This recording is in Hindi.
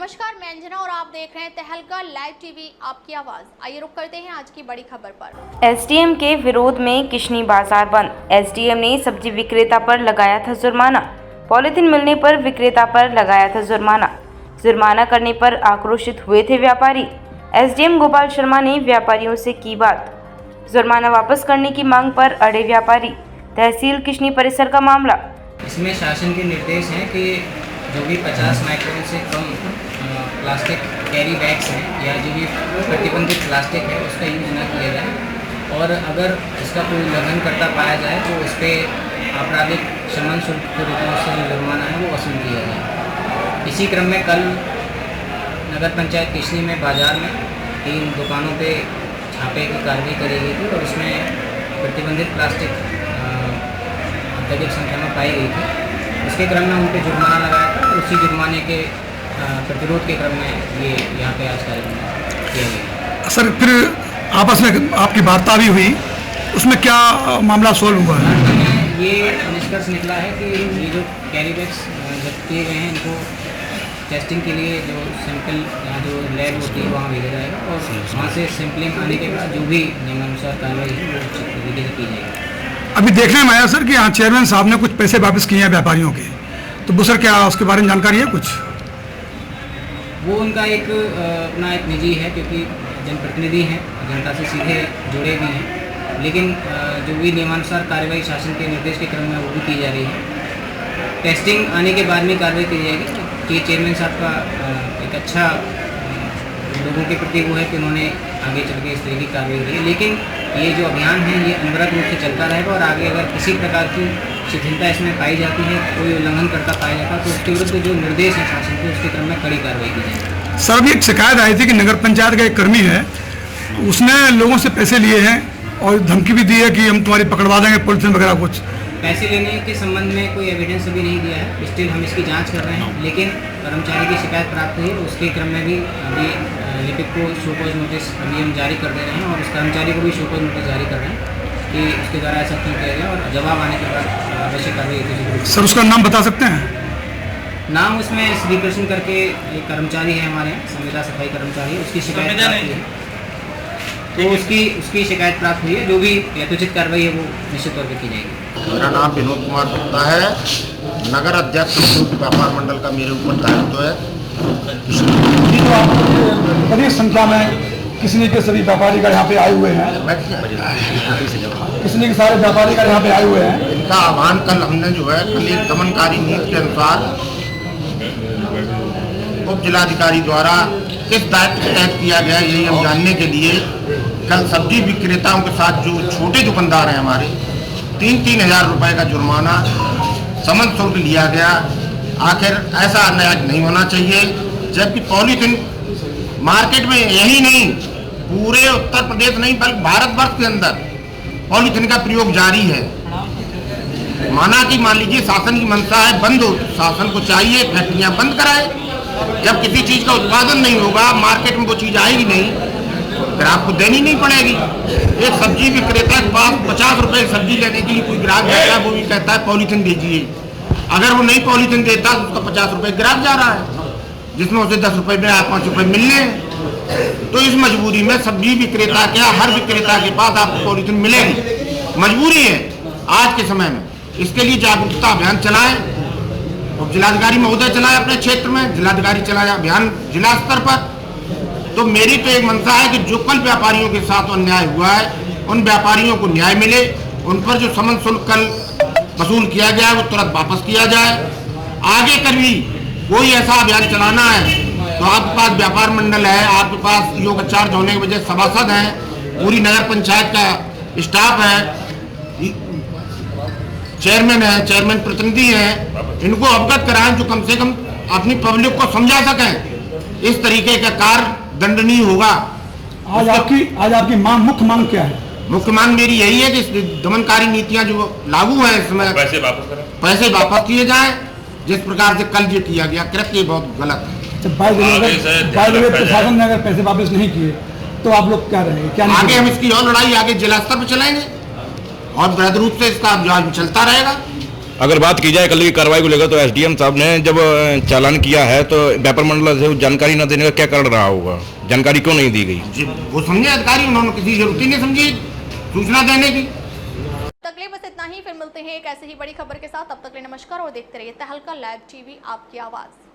नमस्कार, मैं अंजना और आप देख रहे हैं तहलका लाइव टीवी, आपकी आवाज। आइए रुक करते हैं आज की बड़ी खबर पर। एसडीएम के विरोध में किशनी बाजार बंद। एसडीएम ने सब्जी विक्रेता पर लगाया था जुर्माना। पॉलिथीन मिलने पर विक्रेता पर लगाया था जुर्माना। जुर्माना करने पर आक्रोशित हुए थे व्यापारी। एसडीएम गोपाल शर्मा ने व्यापारियों से की बात। जुर्माना वापस करने की मांग पर अड़े व्यापारी। तहसील किशनी परिसर का मामला। इसमें शासन के निर्देश हैं कि जो भी 50 माइक्रोन से कम प्लास्टिक कैरी बैग्स हैं या जो भी प्रतिबंधित प्लास्टिक है उसका यूज ना किया जाए, और अगर इसका कोई उल्लंघन करता पाया जाए तो उस पर आपराधिक शमन शुल्क के रूप में उससे जो जुर्माना है वो वसूल किया जाए। इसी क्रम में कल नगर पंचायत किशनी में बाज़ार में 3 दुकानों पे छापे की कार्रवाई करी गई थी और उसमें प्रतिबंधित प्लास्टिक अत्यधिक संख्या में पाई गई थी। इसके क्रम में उन पर जुर्माना लगाया था और उसी जुर्माने के प्रतिरोध के क्रम में ये यहाँ पे आज कार्यक्रम किया गया। सर, फिर आपस में आपकी वार्ता भी हुई, उसमें क्या मामला सोल्व हुआ है? ये निष्कर्ष निकला है कि ये जो कैरी बैग्स जब्त किए गए हैं इनको टेस्टिंग के लिए जो सैंपल जो लैब होती है वहाँ भेजा जाएगा और वहाँ से सैंपलिंग आने के बाद जो भी नियमानुसार कार्रवाई है वो उचित तरीके से की जाएगी। अभी देखने में आया सर कि यहाँ चेयरमैन साहब ने कुछ पैसे वापस किए हैं व्यापारियों के, तो वो सर क्या उसके बारे में जानकारी है कुछ? वो उनका एक अपना एक निजी है, क्योंकि जनप्रतिनिधि हैं, जनता से सीधे जुड़े भी हैं, लेकिन जो भी नियमानुसार कार्रवाई शासन के निर्देश के क्रम में वो भी की जा रही है। टेस्टिंग आने के बाद में कार्रवाई की जाएगी। कि चेयरमैन साहब का एक अच्छा लोगों के प्रति वो है कि उन्होंने आगे चल के इस तरह की कार्रवाई की है, लेकिन ये जो अभियान है ये अनवरत रूप से चलता रहेगा और आगे अगर किसी प्रकार की शिथिलता इसमें पाई जाती है, कोई उल्लंघन करता पाया जाता है तो उसके विरुद्ध जो निर्देश है शासन के उसके क्रम में कड़ी कार्रवाई की जाएगी। सर, अभी एक शिकायत आई थी कि नगर पंचायत का एक कर्मी है, उसने लोगों से पैसे लिए हैं और धमकी भी दी है कि हम तुम्हारी पकड़वा देंगे पॉलिथीन वगैरह कुछ। पैसे लेने के संबंध में कोई एविडेंस अभी नहीं दिया है, स्टिल हम इसकी जांच कर रहे हैं, लेकिन कर्मचारी की शिकायत प्राप्त हुई है उसके क्रम में भी अभी लिपिक को शोकॉज नोटिस अभी हम जारी कर दे रहे हैं और उस कर्मचारी को भी शोकॉज नोटिस जारी कर रहे हैं कि उसके द्वारा ऐसा क्यों किया गया और जवाब आने के बाद आवश्यक कार्रवाई। सर, उसका नाम बता सकते हैं? नाम उसमें श्रीकृष्ण करके एक कर्मचारी है हमारे यहाँ, संविदा सफाई कर्मचारी है, उसकी शिकायत प्राप्त हुई है तो उसकी शिकायत प्राप्त हुई है। जो भी यथोचित कार्रवाई है वो निश्चित तौर पर की जाएगी। मेरा नाम विनोद कुमार गुप्ता है, नगर अध्यक्ष व्यापार मंडल का मेरे ऊपर दायित्व है। तो आप बड़ी संख्या में किशनी के सभी व्यापारी का यहाँ पे आए हुए हैं, किशनी के सारे व्यापारी का यहाँ पे आए हुए हैं। इनका आह्वान कल हमने जो है कल एक दमनकारी नीति के अनुसार उप जिलाधिकारी द्वारा किस दायित्व के तहत किया गया यही हम जानने के लिए कल सब्जी विक्रेताओं के साथ जो छोटे दुकानदार हैं हमारे 3-3 हज़ार रुपये का जुर्माना समन शुल्क लिया गया। आखिर ऐसा अन्याय नहीं होना चाहिए, जबकि पॉलीथीन मार्केट में यही नहीं पूरे उत्तर प्रदेश नहीं बल्कि भारतवर्ष के अंदर पॉलीथीन का प्रयोग जारी है। माना कि मान लीजिए शासन की मंशा है बंद हो, शासन को चाहिए फैक्ट्रियां बंद कराए। जब किसी चीज़ का उत्पादन नहीं होगा, मार्केट में वो चीज़ आएगी नहीं, फिर आपको देनी नहीं पड़ेगी। एक सब्जी विक्रेता के पास 50 रुपये की सब्जी लेने के लिए कोई ग्राहक जाता है, वो भी कहता है पॉलीथीन दीजिए। अगर वो नहीं पॉलीथीन देता तो उसका 50 रुपये ग्राहक जा रहा है, जिसमें उसे 10 रुपये में 5 रुपये मिलने हैं। तो इस मजबूरी में सब्जी विक्रेता क्या हर विक्रेता के पास आपको पॉलीथीन मिलेगी, मजबूरी है आज के समय में। इसके लिए जागरूकता अभियान चलाएं, और जिलाधिकारी महोदय चलाए अपने क्षेत्र में, जिलाधिकारी चलाया अभियान जिला स्तर पर। तो मेरी तो एक मंशा है कि जो कल व्यापारियों के साथ अन्याय हुआ है उन व्यापारियों को न्याय मिले, उन पर जो समन शुल्क कल वसूल किया गया है वो तुरंत वापस किया जाए। आगे कभी कोई ऐसा अभियान चलाना है तो आपके पास व्यापार मंडल है, आपके पास योग चार्ज होने की वजह सभासद हैं, पूरी नगर पंचायत का स्टाफ है, चेयरमैन है, चेयरमैन प्रतिनिधि हैं, इनको अवगत कराएं जो कम से कम अपनी पब्लिक को समझा सकें। इस तरीके का कार्य दंडनीय होगा। आज आपकी मांग, मुख्य मांग क्या है? मुख्य मांग मेरी यही है कि दमनकारी नीतियां जो लागू हैं इसमें पैसे वापस किए जाएं, जिस प्रकार से कल ये किया गया कृत्य बहुत गलत है। प्रशासन ने अगर पैसे वापस नहीं किए तो आप लोग क्या रहेंगे? क्या आगे हम इसकी और लड़ाई आगे जिला स्तर पर चलाएंगे और वृहद रूप से इसका अभियान चलता रहेगा। अगर बात की जाए कल की कार्रवाई को लेकर तो एसडीएम साहब ने जब चालान किया है तो व्यापार मंडल से जानकारी न देने का क्या कारण रहा होगा, जानकारी क्यों नहीं दी गई? जी वो समझे अधिकारी, उन्होंने किसी जरूरत ही नहीं समझी सूचना देने की। तक लिए बस इतना ही, फिर मिलते हैं एक ऐसे ही बड़ी खबर के साथ। तब तक के लिए नमस्कार और देखते रहिए तहलका लाइव टीवी, आपकी आवाज़।